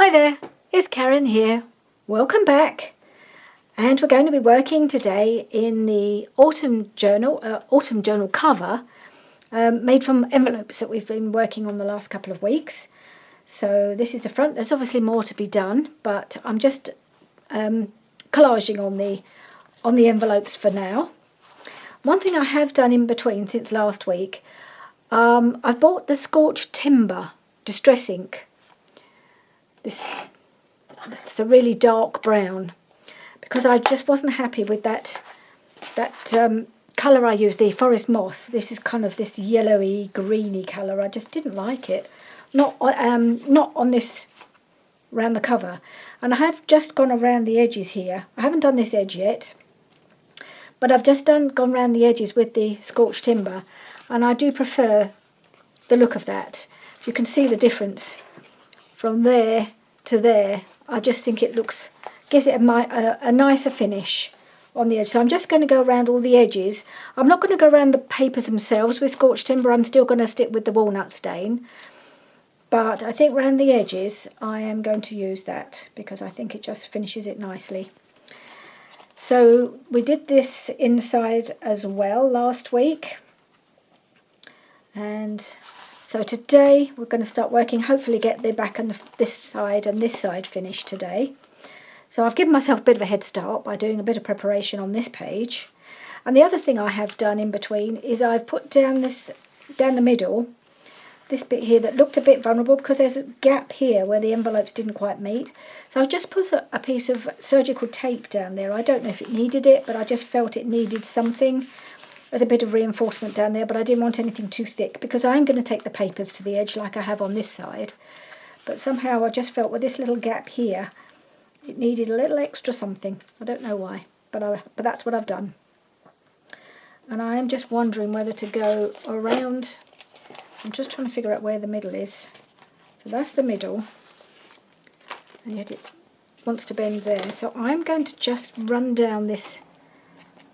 Hi there, it's Karen here. Welcome back. And we're going to be working today in the autumn journal cover made from envelopes that we've been working on the last couple of weeks. So this is the front. There's obviously more to be done, but I'm just collaging on the envelopes for now. One thing I have done in between since last week, I've bought the Scorched Timber Distress Ink. It's a really dark brown, because I just wasn't happy with that colour I used, the Forest Moss. This is kind of this yellowy, greeny colour. I just didn't like it. Not on this, around the cover. And I have just gone around the edges here. I haven't done this edge yet, but I've just gone around the edges with the Scorched Timber, and I do prefer the look of that. You can see the difference from there to there. I just think it gives it a nicer finish on the edge. So I'm just going to go around all the edges. I'm not going to go around the papers themselves with Scorched Timber. I'm still going to stick with the walnut stain. But I think around the edges I am going to use that, because I think it just finishes it nicely. So we did this inside as well last week. And so today we're going to start working, hopefully get the back and this side finished today. So I've given myself a bit of a head start by doing a bit of preparation on this page. And the other thing I have done in between is I've put down the middle, this bit here that looked a bit vulnerable because there's a gap here where the envelopes didn't quite meet. So I've just put a piece of surgical tape down there. I don't know if it needed it, but I just felt it needed something as a bit of reinforcement down there, but I didn't want anything too thick because I'm going to take the papers to the edge like I have on this side. But somehow I just felt with this little gap here, it needed a little extra something. I don't know why, but that's what I've done. And I am just wondering whether to go around. I'm just trying to figure out where the middle is. So that's the middle, and yet it wants to bend there. So I'm going to just run down this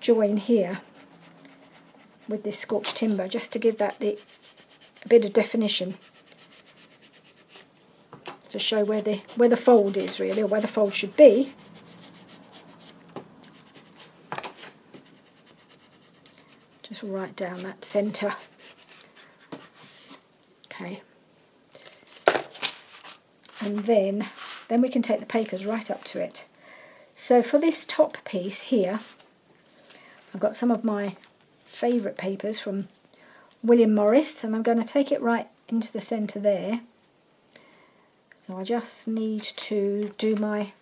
join here with this Scorched Timber, just to give that a bit of definition, to show where the fold is really, or where the fold should be. Just right down that centre. Okay. And then we can take the papers right up to it. So for this top piece here, I've got some of my favourite papers from William Morris, and I'm going to take it right into the centre there. So I just need to do my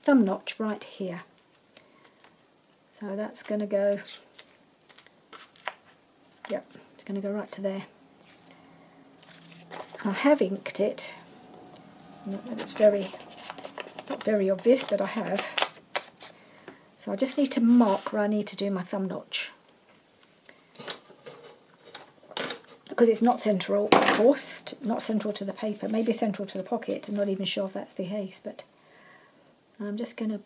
thumb notch right here. So that's going to go, yep, it's going to go right to there. I have inked it, not that it's not very obvious, but I have. So I just need to mark where I need to do my thumb notch, because it's not central, of course, not central to the paper, maybe central to the pocket. I'm not even sure if that's the case, but I'm just going to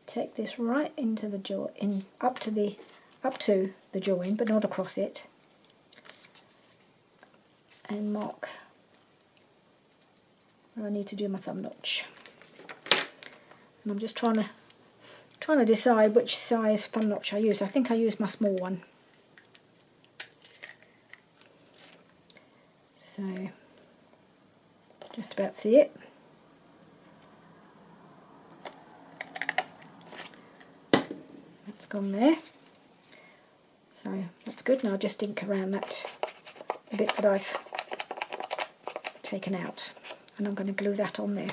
take this right into the join, up to the join, but not across it, and mark where I need to do my thumb notch. And I'm just trying to decide which size thumb notch I use. I think I use my small one. So, just about see it. That's gone there. So that's good. Now I'll just ink around that bit that I've taken out, and I'm going to glue that on there.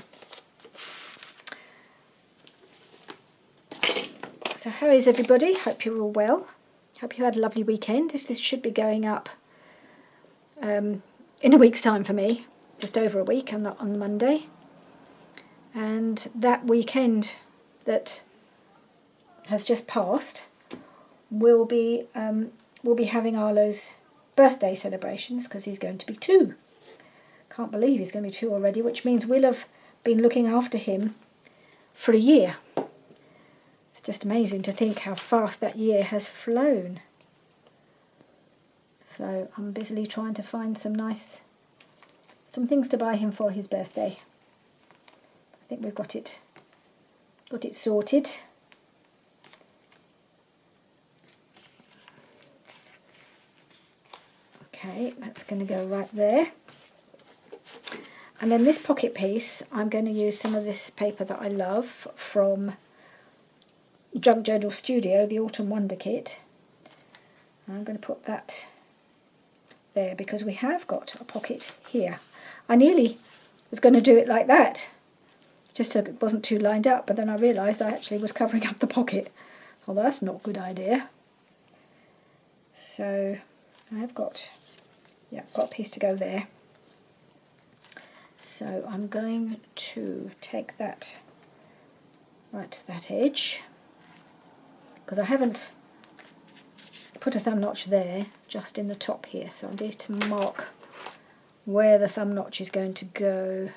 So how is everybody? Hope you're all well. Hope you had a lovely weekend. This should be going up in a week's time for me, just over a week, on Monday. And that weekend that has just passed, we'll be having Arlo's birthday celebrations, because he's going to be 2. Can't believe he's going to be 2 already, which means we'll have been looking after him for a year. It's just amazing to think how fast that year has flown. So I'm busily trying to find some things to buy him for his birthday. think we've got it sorted. Okay, that's going to go right there. And then this pocket piece, I'm going to use some of this paper that I love from Junk Journal Studio, the Autumn Wonder Kit. And I'm going to put that there because we have got a pocket here. I nearly was going to do it like that, just so it wasn't too lined up, but then I realised I actually was covering up the pocket. Oh, that's not a good idea. So I've got, got a piece to go there. So I'm going to take that right to that edge, because I haven't put a thumb notch there, just in the top here. So I need to mark where the thumb notch is going to go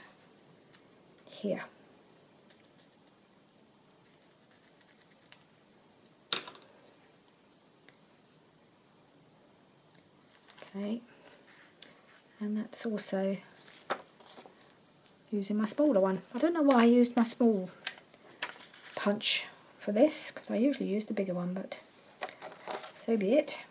here. Okay, and that's also using my smaller one. I don't know why I used my small punch for this, because I usually use the bigger one, but so be it.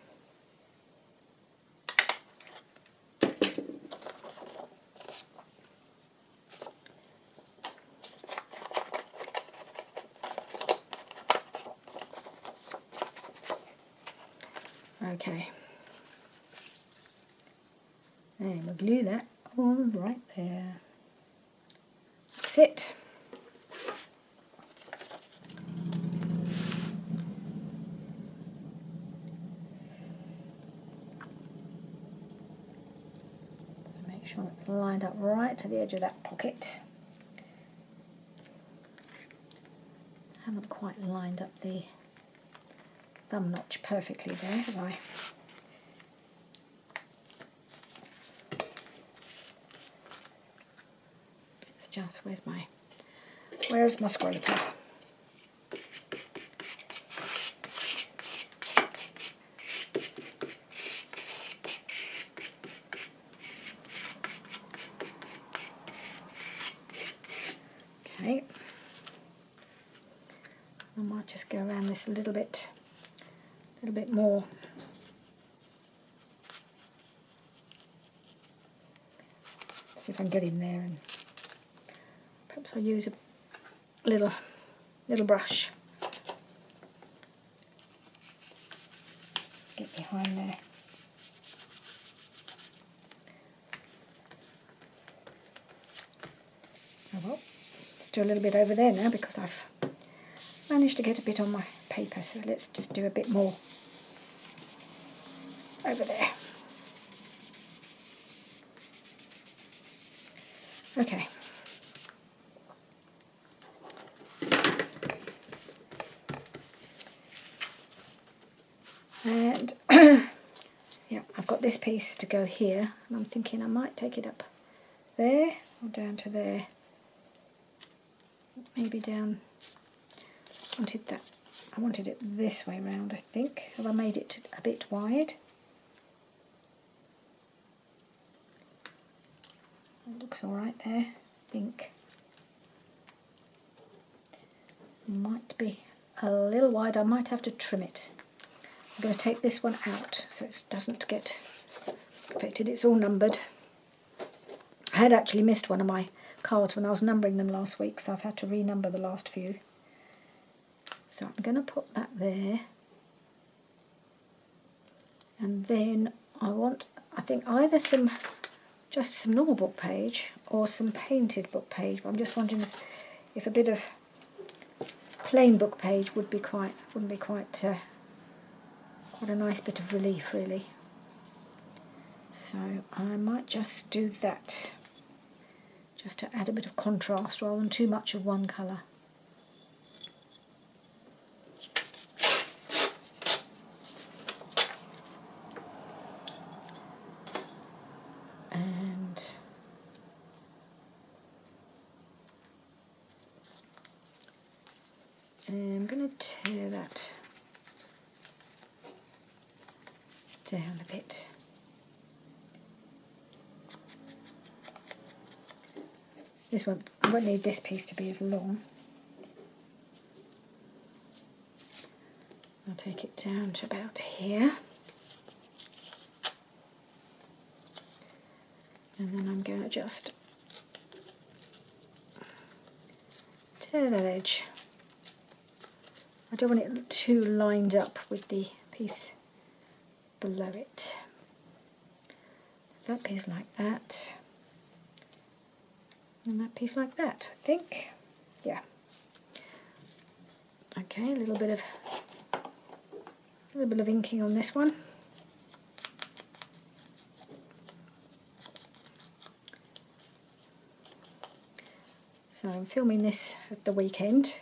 Okay, and we'll glue that on right there. That's it. So make sure it's lined up right to the edge of that pocket. Haven't quite lined up the thumb notch perfectly there, have I? It's just, where's my scraper? Okay, I might just go around this a little bit more. See if I can get in there, and perhaps I'll use a little brush. Get behind there. Oh well, let's do a little bit over there now, because I've managed to get a bit on my paper, so let's just do a bit more over there. Okay. And yeah, I've got this piece to go here, and I'm thinking I might take it up there or down to there. Maybe down. I wanted it this way round, I think. Have I made it a bit wide? It looks all right there, I think. Might be a little wide. I might have to trim it. I'm going to take this one out so it doesn't get affected. It's all numbered. I had actually missed one of my cards when I was numbering them last week, so I've had to renumber the last few. So I'm going to put that there. And then I think either just some normal book page or some painted book page. But I'm just wondering if a bit of plain book page wouldn't be quite a nice bit of relief, really. So I might just do that, just to add a bit of contrast rather than too much of one colour. And I'm going to tear that down a bit. This won't I won't need this piece to be as long. I'll take it down to about here. And then I'm going to just turn that edge. I don't want it too lined up with the piece below it. That piece like that. And that piece like that, I think. Yeah. Okay, a little bit of inking on this one. So I'm filming this at the weekend.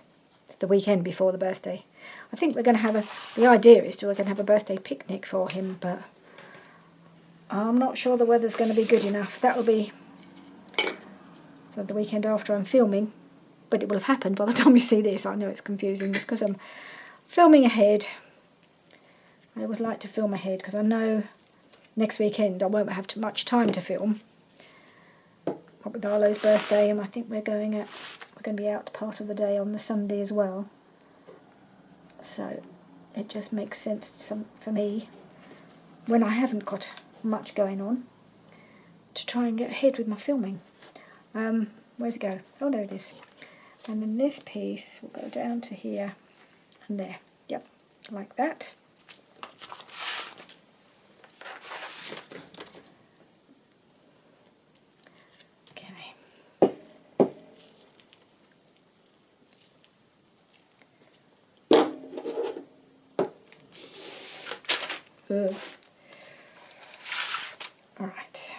It's the weekend before the birthday. I think we're going to have the idea is we're going to have a birthday picnic for him, but I'm not sure the weather's going to be good enough. That'll be so the weekend after I'm filming, but it will have happened by the time you see this. I know it's confusing just because I'm filming ahead. I always like to film ahead because I know next weekend I won't have too much time to film. What with Arlo's birthday, and I think we're going to be out part of the day on the Sunday as well. So it just makes sense for me when I haven't got much going on to try and get ahead with my filming. Where's it go? Oh, there it is. And then this piece will go down to here and there. Yep, like that. All right.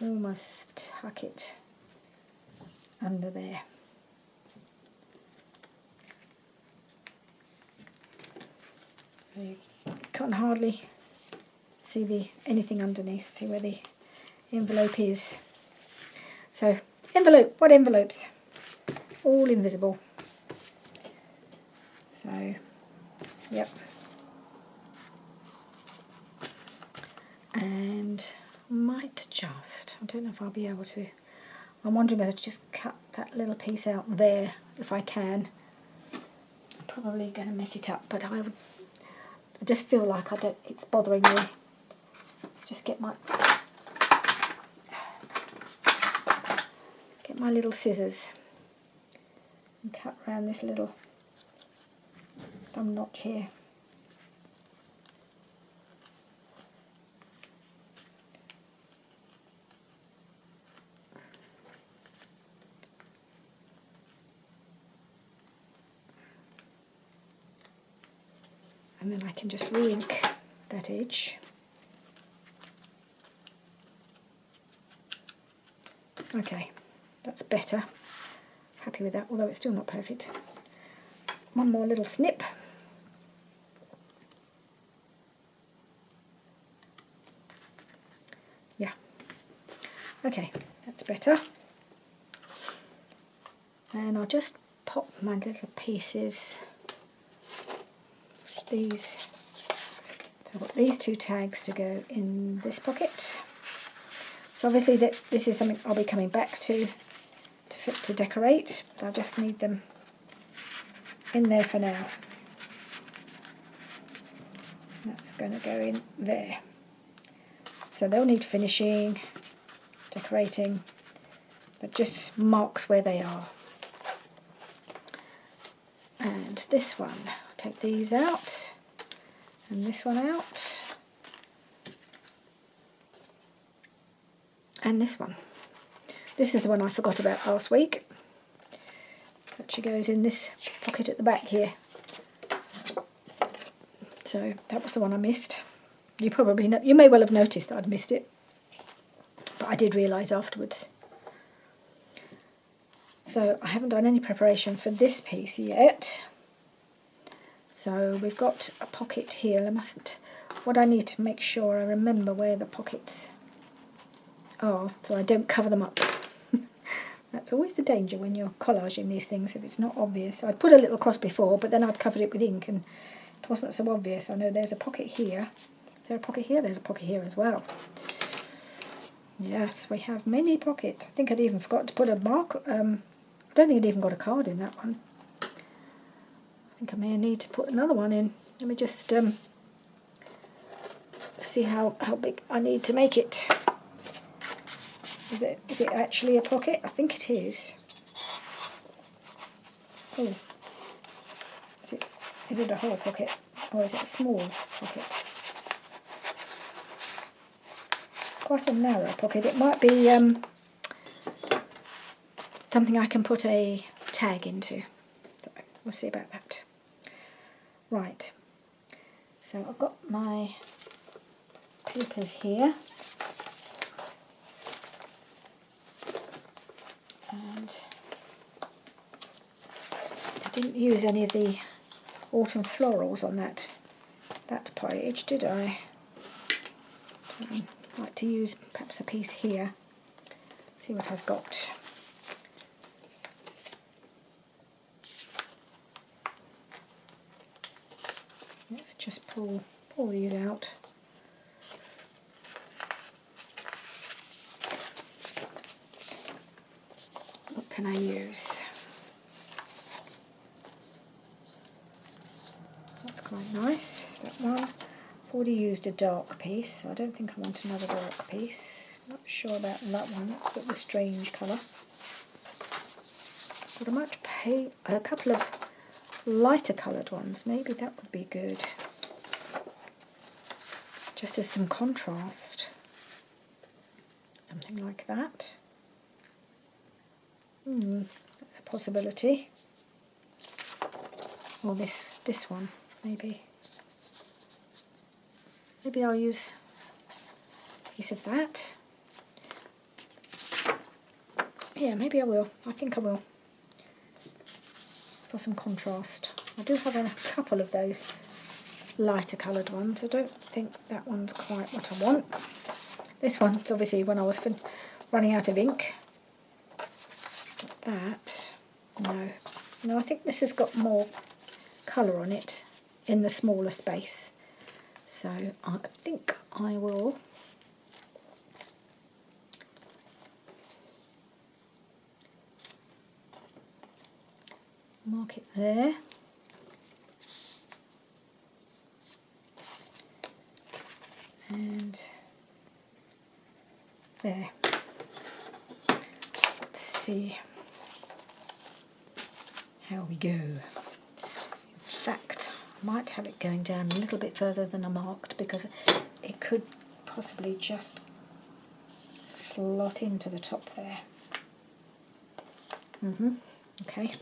Almost tuck it under there. So you can't hardly see anything underneath. See where the envelope is. So envelope, what envelopes? All invisible. So, yep. And might just, I don't know if I'll be able to, I'm wondering whether to just cut that little piece out there if I can. I'm probably going to mess it up, but I just feel like it's bothering me. Let's just get my little scissors and cut around this little thumb notch here. And then I can just re-ink that edge. Okay, that's better. Happy with that, although it's still not perfect. One more little snip. Yeah. Okay, that's better. And I'll just pop my little pieces. These. So I've got these two tags to go in this pocket. So obviously this is something I'll be coming back to decorate, but I just need them in there for now. That's going to go in there. So they'll need finishing, decorating, but just marks where they are. And this one, I'll take these out, and this one out, and this one. This is the one I forgot about last week. Actually goes in this pocket at the back here. So that was the one I missed. You probably know, you may well have noticed that I'd missed it, but I did realise afterwards. So I haven't done any preparation for this piece yet. So we've got a pocket here. What I need to make sure I remember where the pockets are, so I don't cover them up. That's always the danger when you're collaging these things, if it's not obvious. I'd put a little cross before, but then I'd covered it with ink and It wasn't so obvious. I know there's a pocket here. Is there a pocket here? There's a pocket here as well. Yes, we have many pockets. I think I'd even forgot to put a mark. I don't think I'd even got a card in that one. I think I may need to put another one in. Let me just see how big I need to make it. Is it actually a pocket? I think it is. Oh, is it a whole pocket or is it a small pocket? Quite a narrow pocket. It might be something I can put a tag into. So we'll see about that. Right. So I've got my papers here. And I didn't use any of the autumn florals on that page, did I? I'd like to use perhaps a piece here. See what I've got. Let's just pull these out. What can I use? That's quite nice, that one. I've already used a dark piece, so I don't think I want another dark piece. Not sure about that one, that's got the strange colour. But I might paint a couple of lighter coloured ones, maybe that would be good. Just as some contrast. Something like that. That's a possibility. Or this one, maybe. Maybe I'll use a piece of that. Yeah, maybe I will. I think I will. For some contrast. I do have a couple of those lighter coloured ones. I don't think that one's quite what I want. This one's obviously when I was running out of ink. But that, no. No, I think this has got more colour on it in the smaller space. So I think I will mark it there. And there. Let's see how we go. In fact, I might have it going down a little bit further than I marked because it could possibly just slot into the top there. Okay.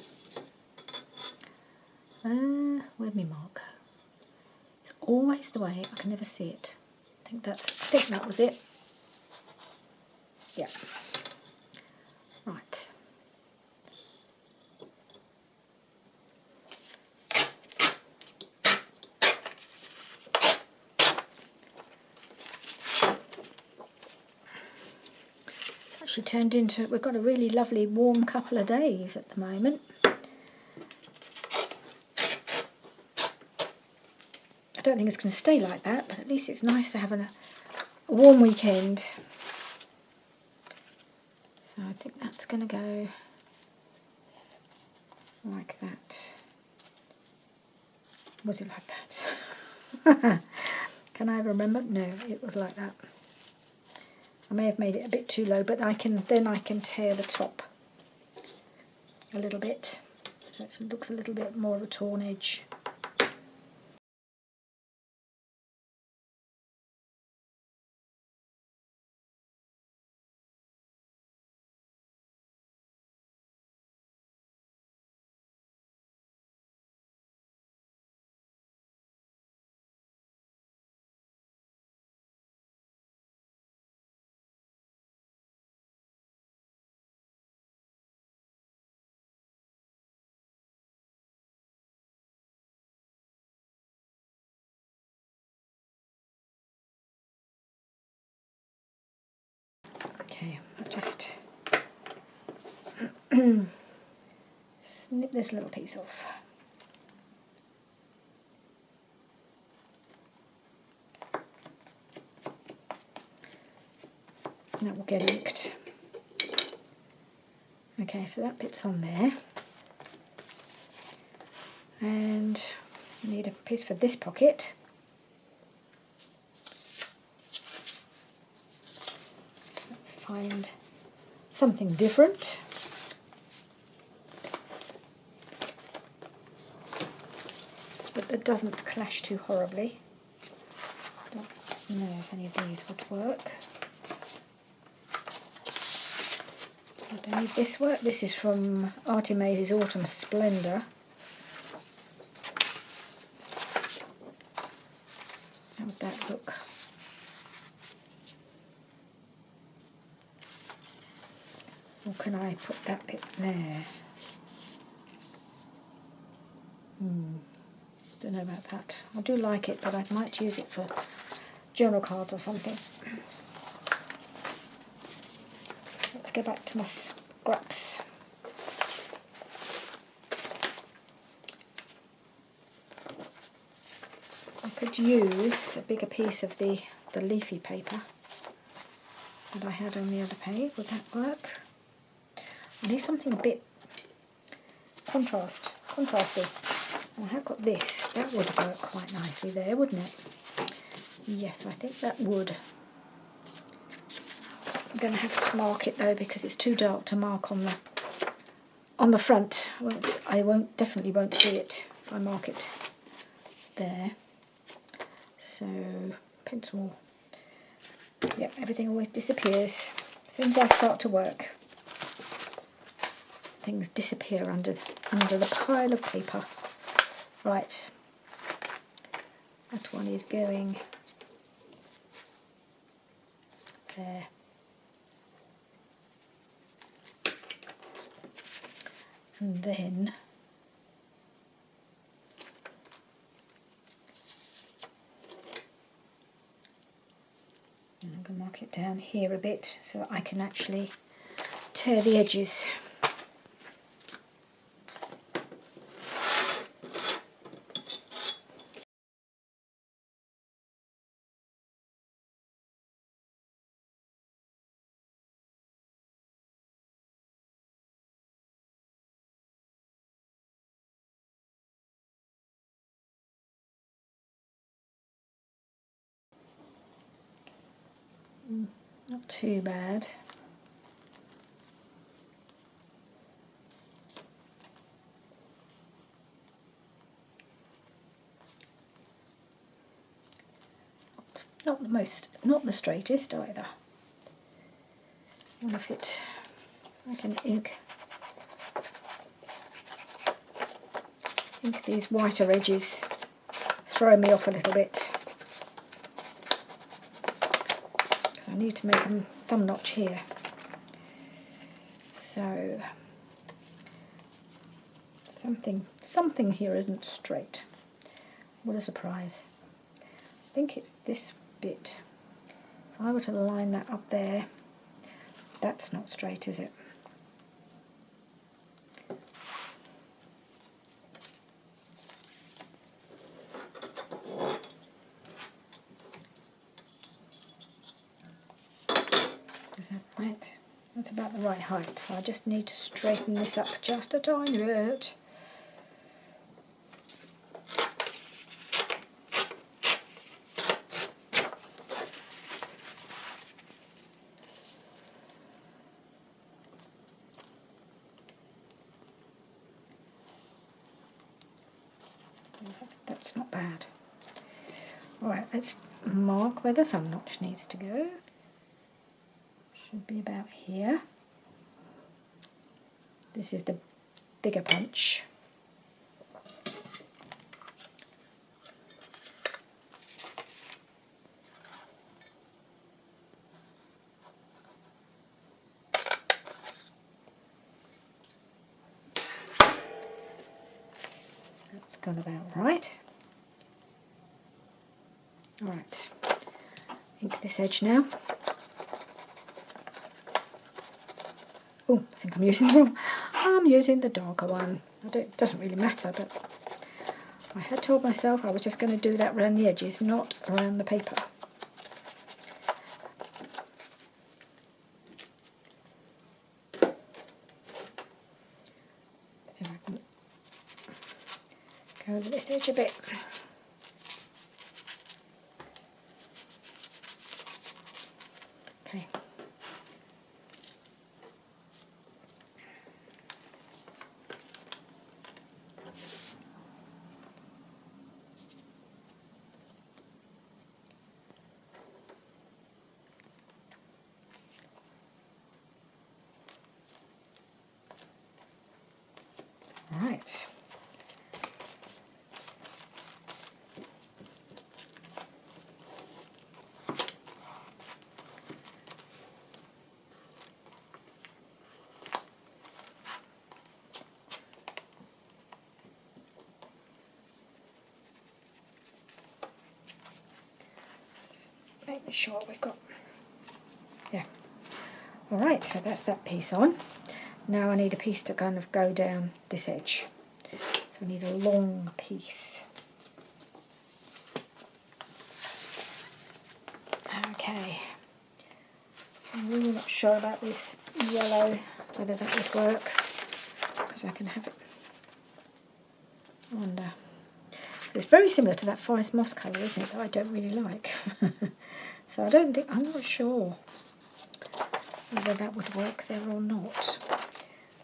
Where'd my mark go? It's always the way, I can never see it. I think that was it. Yeah. Right. It's actually turned into, we've got a really lovely warm couple of days at the moment. I don't think it's going to stay like that, but at least it's nice to have a warm weekend. So I think that's going to go like that. Was it like that? Can I remember? No, it was like that. I may have made it a bit too low, but then I can tear the top a little bit, so it looks a little bit more of a torn edge. Okay, I'll just snip this little piece off. that will get inked. Okay, so that bit's on there. And I need a piece for this pocket. Let's find something different. But that doesn't clash too horribly. I don't know if any of these would work. Would any of this work? This is from Artie Maze's Autumn Splendour. How would that look? Or can I put that bit there? Don't know about that. I do like it, but I might use it for journal cards or something. Let's go back to my scraps. I could use a bigger piece of the leafy paper that I had on the other page. Would that work? I need something a bit contrasty. I have got this. That would work quite nicely there, wouldn't it? Yes, I think that would. I'm going to have to mark it though because it's too dark to mark on the front. I definitely won't see it if I mark it there. So pencil. Yep, everything always disappears as soon as I start to work. Things disappear under the pile of paper. Right, that one is going there. And then I'm going to mark it down here a bit so that I can actually tear the edges. Not too bad. Not the straightest either. I wonder if I can ink these whiter edges, throwing me off a little bit. Because I need to make a thumb notch here. So something here isn't straight. What a surprise. I think it's this bit. If I were to line that up there, that's not straight, is it? Is that right? That's about the right height, so I just need to straighten this up just a tiny bit. That's not bad. Alright, let's mark where the thumb notch needs to go. Should be about here. This is the bigger punch. That's gone about right. Alright, ink this edge now. Oh, I think I'm using the wrong. I'm using the darker one. It doesn't really matter, but I had told myself I was just going to do that around the edges, not around the paper. over this edge a bit. Okay. Right. Making sure we've got, yeah. All right, so that's that piece on. Now I need a piece to kind of go down this edge. So I need a long piece. Okay. I'm really not sure about this yellow, whether that would work, because I can have it, I wonder. It's very similar to that forest moss colour, isn't it, that I don't really like. So I'm not sure whether that would work there or not.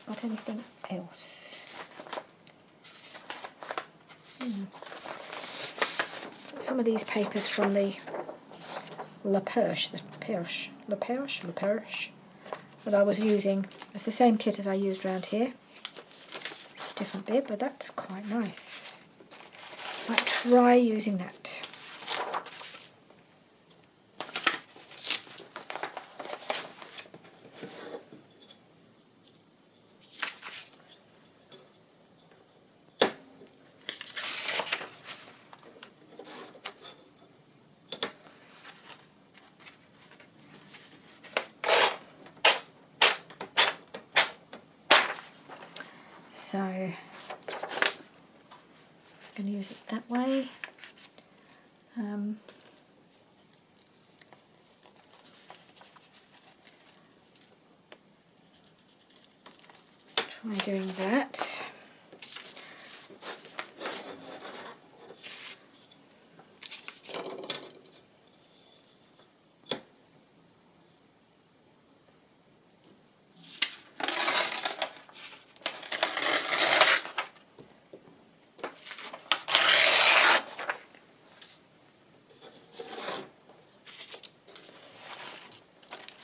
Not anything else. Some of these papers from the La Perche that I was using. It's the same kit as I used around here. It's a different bit, but that's quite nice. Might try using that. So I'm going to use it that way. Try doing that.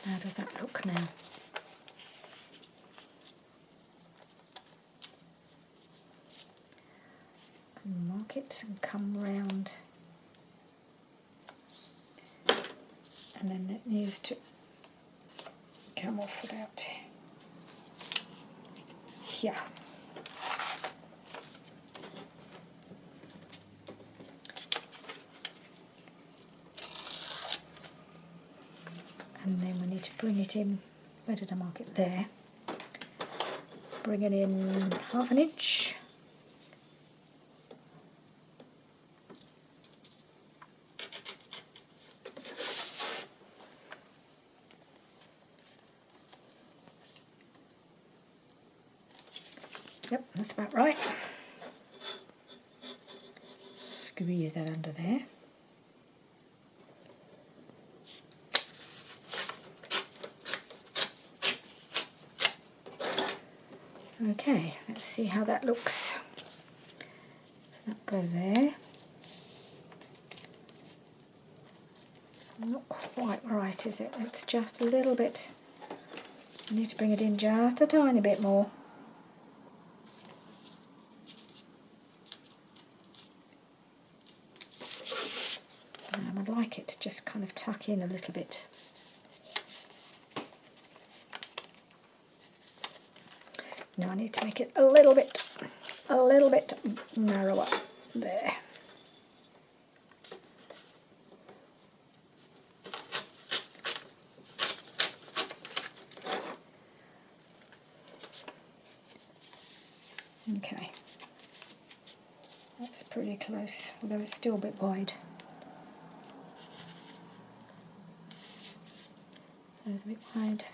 How does that look now? Mark it and come round, and then it needs to come off about here. And then we need to bring it in. Where did I mark it? There. Bring it in 1/2 inch. Yep, that's about right. Squeeze that under there. Okay, let's see how that looks. So that go there. Not quite right, is it? It's just a little bit. I need to bring it in just a tiny bit more. I'd like it to just kind of tuck in a little bit. Now I need to make it a little bit narrower there. Okay, that's pretty close, although it's still a bit wide. So it's a bit wide.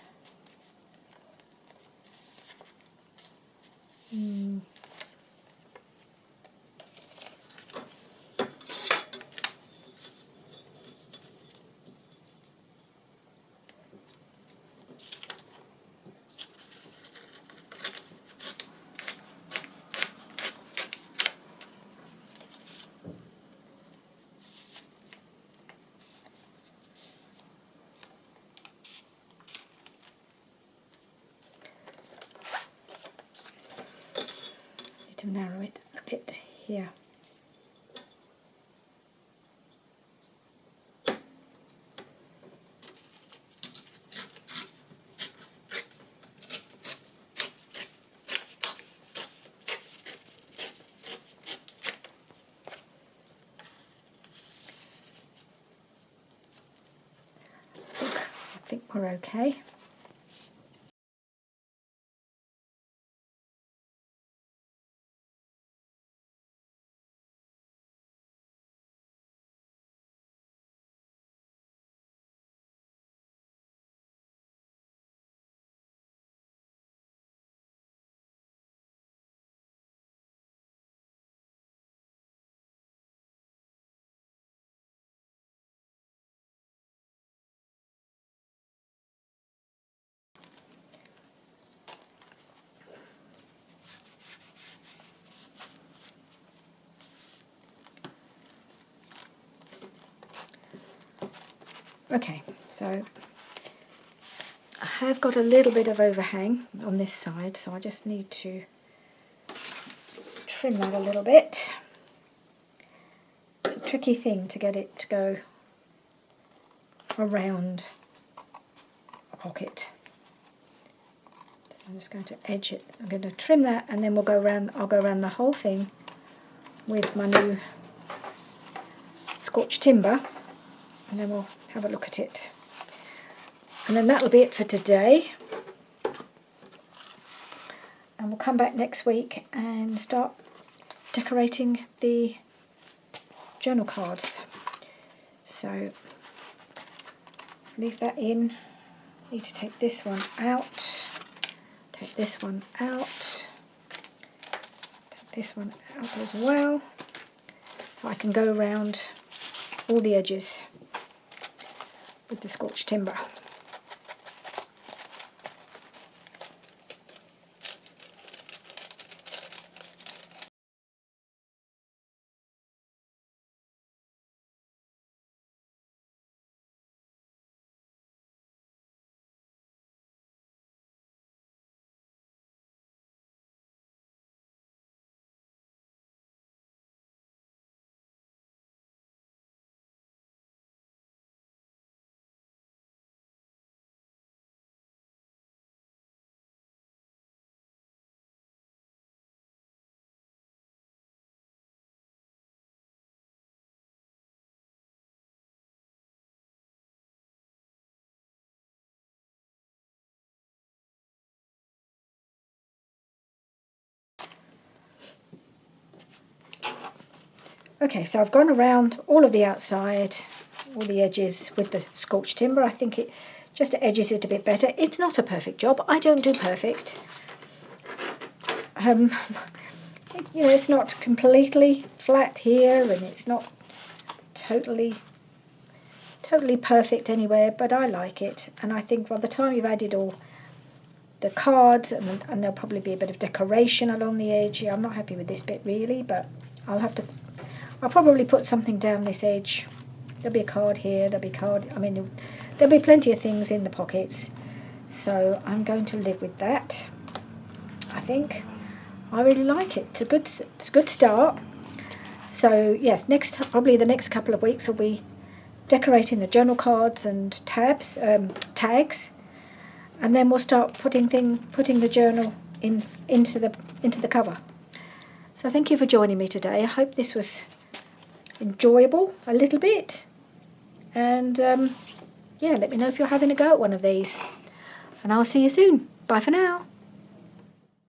to narrow it a bit here. I think we're okay. Okay, so I have got a little bit of overhang on this side, so I just need to trim that a little bit. It's a tricky thing to get it to go around a pocket. So I'm just going to edge it. I'm going to trim that, and then we'll go around. I'll go around the whole thing with my new scorched timber, and then we'll have a look at it. And then that'll be it for today. And we'll come back next week and start decorating the journal cards. So leave that in. Need to take this one out. Take this one out. Take this one out as well. So I can go around all the edges with the scorched timber. Okay, so I've gone around all of the outside, all the edges with the scorched timber. I think it just edges it a bit better. It's not a perfect job. I don't do perfect. It's not completely flat here, and it's not totally perfect anywhere, but I like it. And I think by the time you've added all the cards, and there'll probably be a bit of decoration along the edge. Yeah, I'm not happy with this bit really, but I'll probably put something down this edge. There'll be a card here, there'll be plenty of things in the pockets. So I'm going to live with that. I think I really like it. It's a good start. So yes, probably the next couple of weeks will be decorating the journal cards and tags, and then we'll start putting the journal into the cover. So thank you for joining me today. I hope this was enjoyable a little bit, and let me know if you're having a go at one of these, and I'll see you soon. Bye for now.